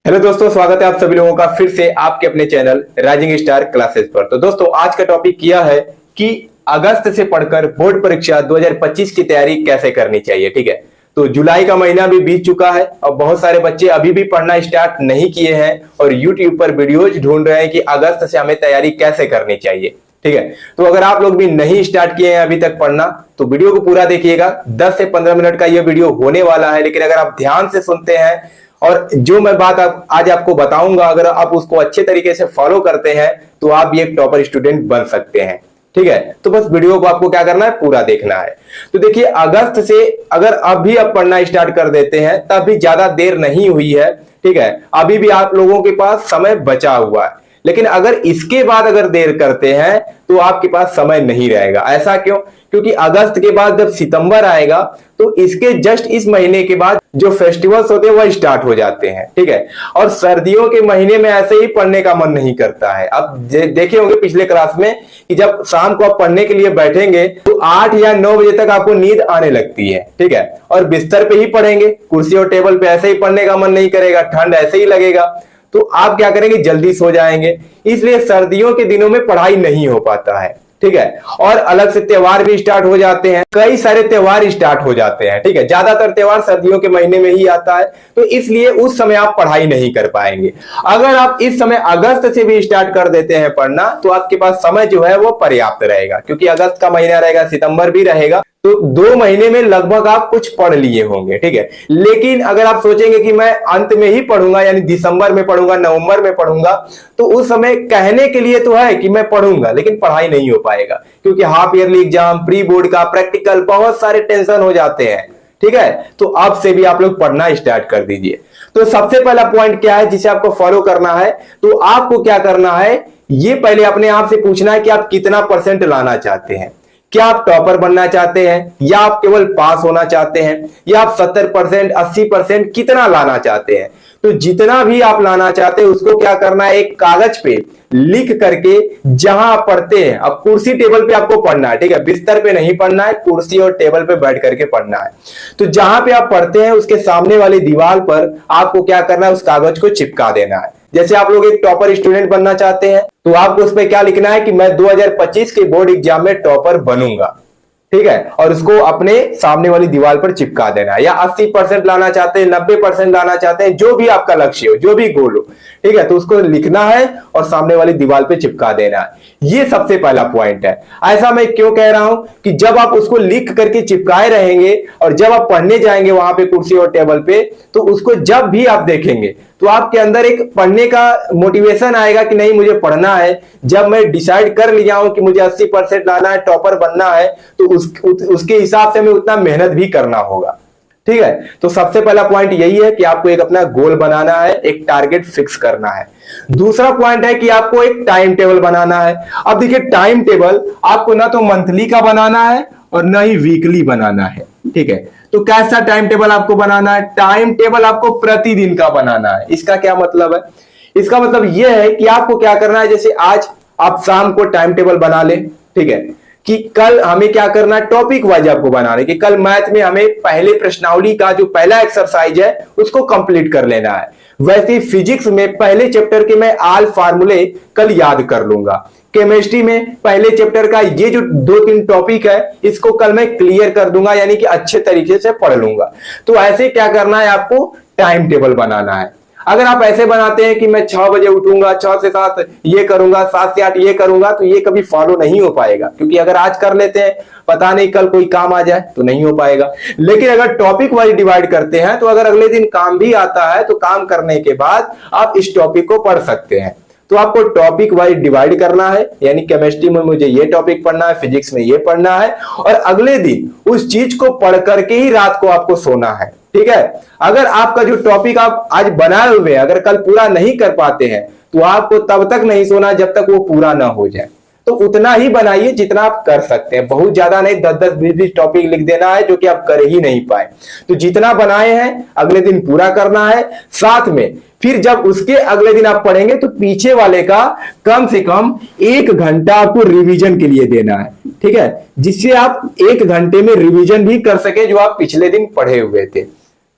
Hello दोस्तों, स्वागत है आप सभी लोगों का फिर से आपके अपने चैनल राइजिंग स्टार क्लासेस पर। तो दोस्तों, आज का टॉपिक किया है कि अगस्त से पढ़कर बोर्ड परीक्षा 2025 की तैयारी कैसे करनी चाहिए। ठीक है, तो जुलाई का महीना भी बीत चुका है और बहुत सारे बच्चे अभी भी पढ़ना स्टार्ट नहीं किए हैं और यूट्यूब पर वीडियोज ढूंढ रहे हैं कि अगस्त से हमें तैयारी कैसे करनी चाहिए। ठीक है, तो अगर आप लोग भी नहीं स्टार्ट किए हैं अभी तक पढ़ना तो वीडियो को पूरा देखिएगा। 10 से 15 मिनट का यह वीडियो होने वाला है, लेकिन अगर आप ध्यान से सुनते हैं और जो मैं बात आज आपको बताऊंगा अगर आप उसको अच्छे तरीके से फॉलो करते हैं तो आप भी एक टॉपर स्टूडेंट बन सकते हैं। ठीक है, तो बस वीडियो को आपको क्या करना है, पूरा देखना है। तो देखिए, अगस्त से अगर अभी आप पढ़ना स्टार्ट कर देते हैं तब भी ज्यादा देर नहीं हुई है। ठीक है, अभी भी आप लोगों के पास समय बचा हुआ है, लेकिन अगर इसके बाद अगर देर करते हैं तो आपके पास समय नहीं रहेगा। ऐसा क्यों? क्योंकि अगस्त के बाद जब सितंबर आएगा तो इसके जस्ट इस महीने के बाद जो फेस्टिवल्स होते हैं वह स्टार्ट हो जाते हैं। ठीक है, और सर्दियों के महीने में ऐसे ही पढ़ने का मन नहीं करता है। अब देखे होंगे पिछले क्लास में कि जब शाम को आप पढ़ने के लिए बैठेंगे तो 8 या 9 बजे तक आपको नींद आने लगती है। ठीक है, और बिस्तर पे ही पढ़ेंगे, कुर्सी और टेबल पे ऐसे ही पढ़ने का मन नहीं करेगा, ठंड ऐसे ही लगेगा, तो आप क्या करेंगे, जल्दी सो जाएंगे। इसलिए सर्दियों के दिनों में पढ़ाई नहीं हो पाता है। ठीक है, और अलग से त्योहार भी स्टार्ट हो जाते हैं, कई सारे त्योहार स्टार्ट हो जाते हैं। ठीक है, ज्यादातर त्योहार सर्दियों के महीने में ही आता है, तो इसलिए उस समय आप पढ़ाई नहीं कर पाएंगे। अगर आप इस समय अगस्त से भी स्टार्ट कर देते हैं पढ़ना तो आपके पास समय जो है वो पर्याप्त रहेगा, क्योंकि अगस्त का महीना रहेगा, सितंबर भी रहेगा, तो 2 महीने में लगभग आप कुछ पढ़ लिए होंगे। ठीक है, लेकिन अगर आप सोचेंगे कि मैं अंत में ही पढ़ूंगा, यानी दिसंबर में पढ़ूंगा, नवंबर में पढ़ूंगा, तो उस समय कहने के लिए तो है कि मैं पढ़ूंगा, लेकिन पढ़ाई नहीं हो पाएगा, क्योंकि half yearly exam, pre board का प्रैक्टिकल, बहुत सारे टेंशन हो जाते हैं। ठीक है, तो अब से भी आप लोग पढ़ना स्टार्ट कर दीजिए। तो सबसे पहला पॉइंट क्या है जिसे आपको फॉलो करना है, तो आपको क्या करना है, ये पहले अपने आप से पूछना है कि आप कितना परसेंट लाना चाहते हैं। क्या आप टॉपर बनना चाहते हैं, या आप केवल पास होना चाहते हैं, या आप 70%, 80% कितना लाना चाहते हैं। तो जितना भी आप लाना चाहते हैं उसको क्या करना है, एक कागज पे लिख करके, जहां आप पढ़ते हैं, अब कुर्सी टेबल पे आपको पढ़ना है। ठीक है, बिस्तर पे नहीं पढ़ना है, कुर्सी और टेबल पे बैठ करके पढ़ना है। तो जहां पे आप पढ़ते हैं उसके सामने वाली दीवार पर आपको क्या करना है, उस कागज को चिपका देना है। जैसे आप लोग एक टॉपर स्टूडेंट बनना चाहते हैं तो आपको उस पर क्या लिखना है कि मैं 2025 के बोर्ड एग्जाम में टॉपर बनूंगा। ठीक है, और उसको अपने सामने वाली दीवार पर चिपका देना है। या 80% लाना चाहते हैं, 90% लाना चाहते हैं, जो भी आपका लक्ष्य हो, जो भी गोल हो, ठीक है, तो उसको लिखना है और सामने वाली दीवार पे चिपका देना है। ये सबसे पहला पॉइंट है। ऐसा मैं क्यों कह रहा हूं कि जब आप उसको लिख करके चिपकाए रहेंगे और जब आप पढ़ने जाएंगे वहां पे कुर्सी और टेबल पे, तो उसको जब भी आप देखेंगे तो आपके अंदर एक पढ़ने का मोटिवेशन आएगा कि नहीं, मुझे पढ़ना है। जब मैं डिसाइड कर लिया हूं कि मुझे 80% लाना है, टॉपर बनना है, तो उसके हिसाब से हमें उतना मेहनत भी करना होगा। ठीक है, तो सबसे पहला पॉइंट यही है कि आपको एक अपना गोल बनाना है, एक टारगेट फिक्स करना है। दूसरा पॉइंट है कि आपको एक टाइम टेबल बनाना है। अब देखिए, टाइम टेबल आपको ना तो मंथली का बनाना है और ना ही वीकली बनाना है। ठीक है, तो कैसा टाइम टेबल आपको बनाना है? टाइम टेबल आपको प्रतिदिन का बनाना है। इसका क्या मतलब है? इसका मतलब यह है कि आपको क्या करना है, जैसे आज आप शाम को टाइम टेबल बना ले, ठीक है, कि कल हमें क्या करना है, टॉपिक वाइज आपको बनाना है कि कल मैथ में हमें पहले प्रश्नावली का जो पहला एक्सरसाइज है उसको कंप्लीट कर लेना है। वैसे फिजिक्स में पहले चैप्टर के मैं ऑल फार्मूले कल याद कर लूंगा। केमिस्ट्री में पहले चैप्टर का ये जो 2-3 टॉपिक है इसको कल मैं क्लियर कर दूंगा, यानी कि अच्छे तरीके से पढ़ लूंगा। तो ऐसे क्या करना है, आपको टाइम टेबल बनाना है। अगर आप ऐसे बनाते हैं कि मैं 6 बजे उठूंगा, 6 से 7 ये करूंगा, 7 से 8 ये करूंगा, तो ये कभी फॉलो नहीं हो पाएगा, क्योंकि अगर आज कर लेते हैं पता नहीं कल कोई काम आ जाए तो नहीं हो पाएगा। लेकिन अगर टॉपिक वाइज डिवाइड करते हैं तो अगर अगले दिन काम भी आता है तो काम करने के बाद आप इस टॉपिक को पढ़ सकते हैं। तो आपको टॉपिक वाइज डिवाइड करना है, यानी केमिस्ट्री में मुझे ये टॉपिक पढ़ना है, फिजिक्स में ये पढ़ना है, और अगले दिन उस चीज को पढ़ करके ही रात को आपको सोना है। ठीक है, अगर आपका जो टॉपिक आप आज बनाए हुए हैं अगर कल पूरा नहीं कर पाते हैं तो आपको तब तक नहीं सोना जब तक वो पूरा ना हो जाए। तो उतना ही बनाइए जितना आप कर सकते हैं, बहुत ज्यादा नहीं, 10-10, 20-20 टॉपिक लिख देना है जो कि आप कर ही नहीं पाए। तो जितना बनाए हैं अगले दिन पूरा करना है। साथ में फिर जब उसके अगले दिन आप पढ़ेंगे तो पीछे वाले का कम से कम 1 घंटा आपको रिवीजन के लिए देना है। ठीक है, जिससे आप 1 घंटे में रिवीजन भी कर सके जो आप पिछले दिन पढ़े हुए थे।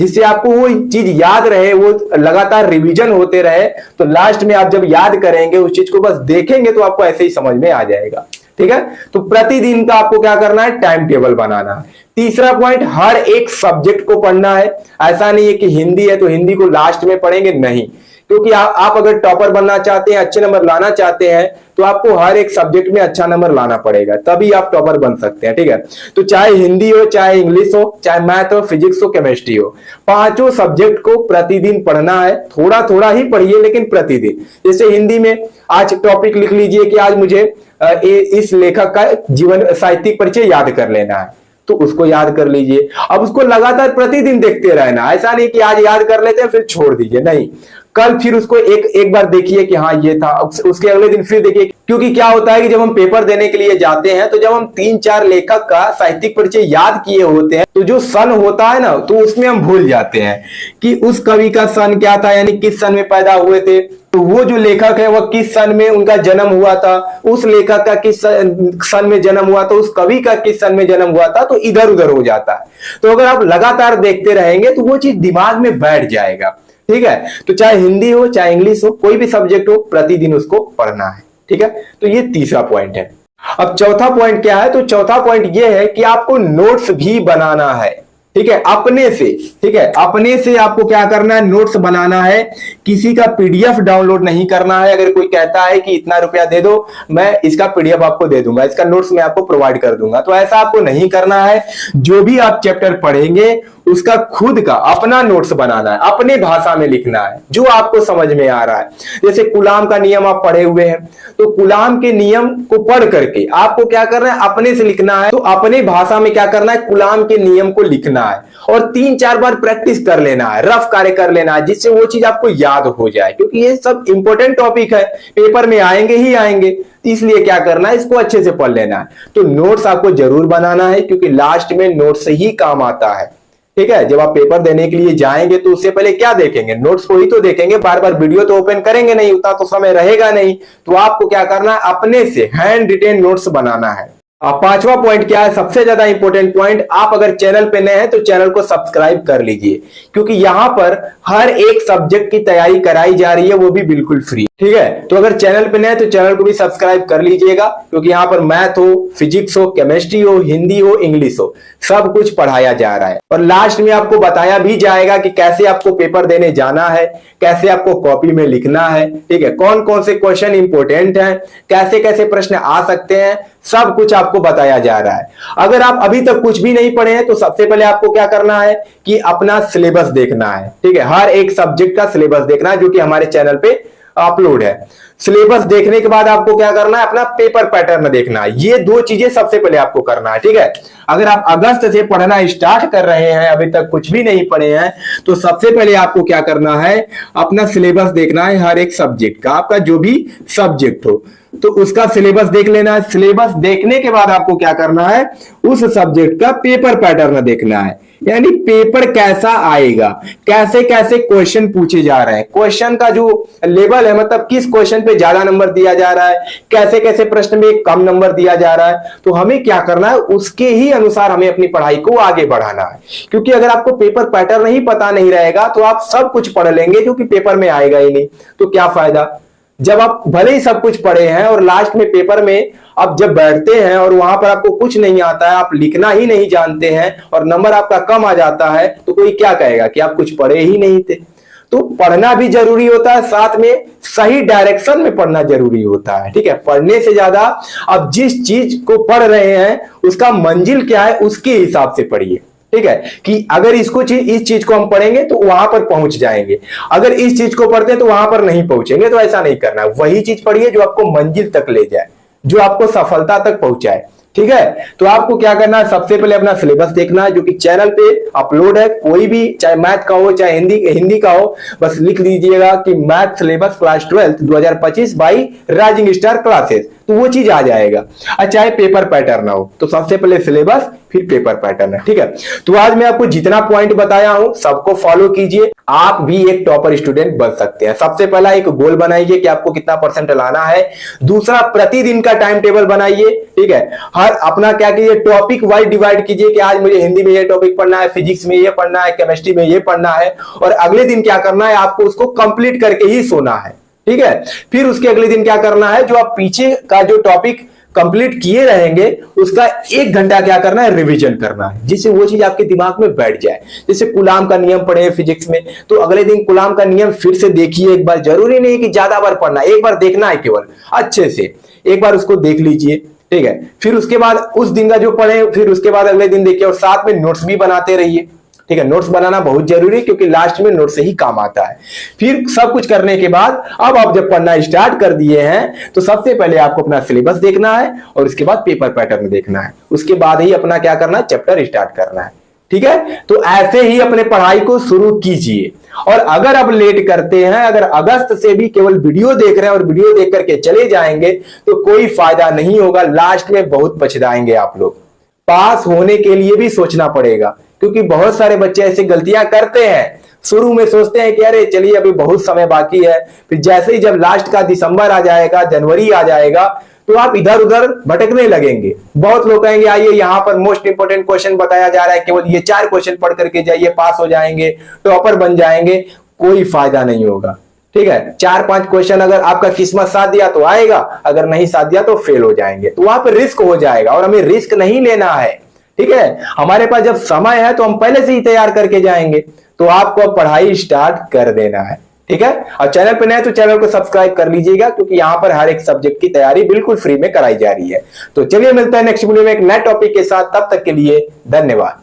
जिससे आपको वो चीज याद रहे, वो लगातार रिवीजन होते रहे। तो लास्ट में आप जब याद करेंगे उस चीज को, बस देखेंगे तो आपको ऐसे ही समझ में आ जाएगा। ठीक है, तो प्रतिदिन का आपको क्या करना है, टाइम टेबल बनाना है। तीसरा पॉइंट, हर एक सब्जेक्ट को पढ़ना है। ऐसा नहीं है कि हिंदी है तो हिंदी को लास्ट में पढ़ेंगे, नहीं, क्योंकि आप अगर टॉपर बनना चाहते हैं, अच्छे नंबर लाना चाहते हैं, तो आपको हर एक सब्जेक्ट में अच्छा नंबर लाना पड़ेगा, तभी आप टॉपर बन सकते हैं। ठीक है, तो चाहे हिंदी हो, चाहे इंग्लिश हो, चाहे मैथ हो, फिजिक्स हो, केमिस्ट्री हो, पांचों सब्जेक्ट को प्रतिदिन पढ़ना है। थोड़ा थोड़ा ही पढ़िए लेकिन प्रतिदिन। जैसे हिंदी में आज टॉपिक लिख लीजिए कि आज मुझे इस लेखक का जीवन साहित्यिक परिचय याद कर लेना है, तो उसको याद कर लीजिए। अब उसको लगातार प्रतिदिन देखते रहना, ऐसा नहीं कि आज याद कर लेते हैं फिर छोड़ दीजिए, नहीं, कल फिर उसको एक बार देखिए कि हाँ ये था, उसके अगले दिन फिर देखिए। क्योंकि क्या होता है कि जब हम पेपर देने के लिए जाते हैं तो जब हम 3-4 लेखक का साहित्यिक परिचय याद किए होते हैं तो जो सन होता है ना, तो उसमें हम भूल जाते हैं कि उस कवि का सन क्या था, यानी किस सन में पैदा हुए थे, तो वो जो लेखक है वह किस सन में उनका जन्म हुआ था, उस लेखक का किस सन में जन्म हुआ था, उस कवि का किस सन में जन्म हुआ था, तो इधर उधर हो जाता है। तो अगर आप लगातार देखते रहेंगे तो वो चीज दिमाग में बैठ जाएगा। ठीक है, तो चाहे हिंदी हो, चाहे इंग्लिश हो, कोई भी सब्जेक्ट हो, प्रतिदिन उसको पढ़ना है। ठीक है, तो ये तीसरा पॉइंट है। अब चौथा पॉइंट क्या है, तो चौथा पॉइंट ये है कि आपको नोट्स भी बनाना है। ठीक है, अपने से। ठीक है, अपने से आपको क्या करना है, नोट्स बनाना है। किसी का पीडीएफ डाउनलोड नहीं करना है। अगर कोई कहता है कि इतना रुपया दे दो, मैं इसका पीडीएफ आपको दे दूंगा, इसका नोट्स मैं आपको प्रोवाइड कर दूंगा, तो ऐसा आपको नहीं करना है। जो भी आप चैप्टर पढ़ेंगे उसका खुद का अपना नोट्स बनाना है, अपने भाषा में लिखना है, जो आपको समझ में आ रहा है। जैसे कुलाम का नियम आप पढ़े हुए हैं, तो कुलाम के नियम को पढ़ करके आपको क्या करना है, अपने से लिखना है। तो अपने भाषा में क्या करना है, कुलाम के नियम को लिखना है और 3-4 बार प्रैक्टिस कर लेना है, रफ कार्य कर लेना है, जिससे वो चीज आपको याद हो जाए। क्योंकि ये सब इंपॉर्टेंट टॉपिक है, पेपर में आएंगे ही आएंगे, इसलिए क्या करना है, इसको अच्छे से पढ़ लेना है। तो नोट्स आपको जरूर बनाना है, क्योंकि लास्ट में नोट्स ही काम आता है। ठीक है, जब आप पेपर देने के लिए जाएंगे तो उससे पहले क्या देखेंगे, नोट्स को ही तो देखेंगे, बार बार वीडियो तो ओपन करेंगे नहीं, उतना तो समय रहेगा नहीं। तो आपको क्या करना है, अपने से हैंड रिटेन नोट्स बनाना है। अब पांचवा पॉइंट क्या है, सबसे ज्यादा इंपॉर्टेंट पॉइंट, आप अगर चैनल पे नए हैं तो चैनल को सब्सक्राइब कर लीजिए, क्योंकि यहां पर हर एक सब्जेक्ट की तैयारी कराई जा रही है, वो भी बिल्कुल फ्री। ठीक है, तो अगर चैनल पे नए हैं तो चैनल को भी सब्सक्राइब कर लीजिएगा, क्योंकि यहाँ पर मैथ हो, फिजिक्स हो, केमिस्ट्री हो, हिंदी हो, इंग्लिश हो, सब कुछ पढ़ाया जा रहा है। और लास्ट में आपको बताया भी जाएगा कि कैसे आपको पेपर देने जाना है, कैसे आपको कॉपी में लिखना है। ठीक है, कौन कौन से क्वेश्चन इंपोर्टेंट हैं, कैसे कैसे प्रश्न आ सकते हैं, सब कुछ आपको बताया जा रहा है। अगर आप अभी तक कुछ भी नहीं पढ़े हैं तो सबसे पहले आपको क्या करना है कि अपना सिलेबस देखना है। ठीक है, हर एक सब्जेक्ट का सिलेबस देखना है, जो कि हमारे चैनल पे अपलोड है। सिलेबस देखने के बाद आपको क्या करना है, अपना पेपर पैटर्न देखना है। ये दो चीजें सबसे पहले आपको करना है। ठीक है, अगर आप अगस्त से पढ़ना स्टार्ट कर रहे हैं, अभी तक कुछ भी नहीं पढ़े हैं, तो सबसे पहले आपको क्या करना है, अपना सिलेबस देखना है। हर एक सब्जेक्ट का, आपका जो भी सब्जेक्ट हो तो उसका सिलेबस देख लेना है। सिलेबस देखने के बाद आपको क्या करना है, उस सब्जेक्ट का पेपर पैटर्न देखना है, यानी पेपर कैसा आएगा, कैसे कैसे क्वेश्चन पूछे जा रहे हैं, क्वेश्चन का जो लेवल है, मतलब किस क्वेश्चन पे ज्यादा नंबर दिया जा रहा है, कैसे कैसे प्रश्न में कम नंबर दिया जा रहा है। तो हमें क्या करना है, उसके ही अनुसार हमें अपनी पढ़ाई को आगे बढ़ाना है। क्योंकि अगर आपको पेपर पैटर्न ही पता नहीं रहेगा तो आप सब कुछ पढ़ लेंगे जो कि पेपर में आएगा ही नहीं, तो क्या फायदा। जब आप भले ही सब कुछ पढ़े हैं और लास्ट में पेपर में आप जब बैठते हैं और वहां पर आपको कुछ नहीं आता है, आप लिखना ही नहीं जानते हैं और नंबर आपका कम आ जाता है, तो कोई क्या कहेगा कि आप कुछ पढ़े ही नहीं थे। तो पढ़ना भी जरूरी होता है, साथ में सही डायरेक्शन में पढ़ना जरूरी होता है। ठीक है, पढ़ने से ज्यादा आप जिस चीज को पढ़ रहे हैं उसका मंजिल क्या है उसके हिसाब से पढ़िए। ठीक है, कि अगर इस चीज को हम पढ़ेंगे तो वहां पर पहुंच जाएंगे, अगर इस चीज को पढ़ते हैं तो वहां पर नहीं पहुंचेंगे। तो ऐसा नहीं करना, वही चीज पढ़िए जो आपको मंजिल तक ले जाए, जो आपको सफलता तक पहुंचाए। ठीक है, तो आपको क्या करना है, सबसे पहले अपना सिलेबस देखना है, जो कि चैनल पे अपलोड है। कोई भी, चाहे मैथ का हो चाहे हिंदी का हो, बस लिख लीजिएगा कि math syllabus class 12 2025 by rising star classes, तो वो चीज आ जाएगा। और चाहे पेपर पैटर्न हो, तो सबसे पहले सिलेबस फिर पेपर पैटर्न है। ठीक है, तो आज मैं आपको जितना पॉइंट बताया हूं सबको फॉलो कीजिए, आप भी एक टॉपर स्टूडेंट बन सकते हैं। सबसे पहला एक गोल बनाइए कि आपको कितना परसेंट लाना है। दूसरा, प्रतिदिन का टाइम टेबल बनाइए। ठीक है, हर अपना क्या कीजिए, टॉपिक वाइज डिवाइड कीजिए कि आज मुझे हिंदी में ये टॉपिक पढ़ना है, फिजिक्स में ये पढ़ना है, केमिस्ट्री में ये पढ़ना है, और अगले दिन क्या करना है, आपको उसको कंप्लीट करके ही सोना है। ठीक है, फिर उसके अगले दिन क्या करना है, जो आप पीछे का जो टॉपिक कंप्लीट किए रहेंगे उसका 1 घंटा क्या करना है, रिवीजन करना है, जिससे वो चीज आपके दिमाग में बैठ जाए। जैसे कूलाम का नियम पढ़े फिजिक्स में, तो अगले दिन कूलाम का नियम फिर से देखिए एक बार, जरूरी नहीं है कि ज्यादा बार पढ़ना, एक बार देखना है केवल, अच्छे से एक बार उसको देख लीजिए। ठीक है, फिर उसके बाद उस दिन का जो पढ़े फिर उसके बाद अगले दिन देखिए, और साथ में नोट्स भी बनाते रहिए। ठीक है, नोट्स बनाना बहुत जरूरी है क्योंकि लास्ट में नोट्स से ही काम आता है। फिर सब कुछ करने के बाद अब आप जब पढ़ना स्टार्ट कर दिए हैं तो सबसे पहले आपको अपना सिलेबस देखना है और उसके बाद पेपर पैटर्न देखना है, उसके बाद ही अपना क्या करना है, चैप्टर स्टार्ट करना है। ठीक है, तो ऐसे ही अपने पढ़ाई को शुरू कीजिए। और अगर आप लेट करते हैं, अगर अगस्त से भी केवल वीडियो देख रहे हैं और वीडियो देख करके चले जाएंगे तो कोई फायदा नहीं होगा, लास्ट में बहुत पछताएंगे आप लोग। पास होने के लिए भी सोचना पड़ेगा, क्योंकि बहुत सारे बच्चे ऐसी गलतियां करते हैं, शुरू में सोचते हैं कि अरे चलिए अभी बहुत समय बाकी है, फिर जैसे ही जब लास्ट का दिसंबर आ जाएगा, जनवरी आ जाएगा, तो आप इधर उधर भटकने लगेंगे। बहुत लोग कहेंगे आइए यहाँ पर मोस्ट इंपोर्टेंट क्वेश्चन बताया जा रहा है, केवल ये 4 क्वेश्चन पढ़ करके जाइए, पास हो जाएंगे, टॉपर बन जाएंगे। कोई फायदा नहीं होगा। ठीक है, 4-5 क्वेश्चन अगर आपका किस्मत साथ दिया तो आएगा, अगर नहीं साथ दिया तो फेल हो जाएंगे, तो वहां पर रिस्क हो जाएगा और हमें रिस्क नहीं लेना है। ठीक है, हमारे पास जब समय है तो हम पहले से ही तैयार करके जाएंगे, तो आपको अब पढ़ाई स्टार्ट कर देना है। ठीक है, और चैनल पे नए तो चैनल को सब्सक्राइब कर लीजिएगा, क्योंकि यहां पर हर एक सब्जेक्ट की तैयारी बिल्कुल फ्री में कराई जा रही है। तो चलिए मिलते हैं नेक्स्ट वीडियो में एक नए टॉपिक के साथ, तब तक के लिए धन्यवाद।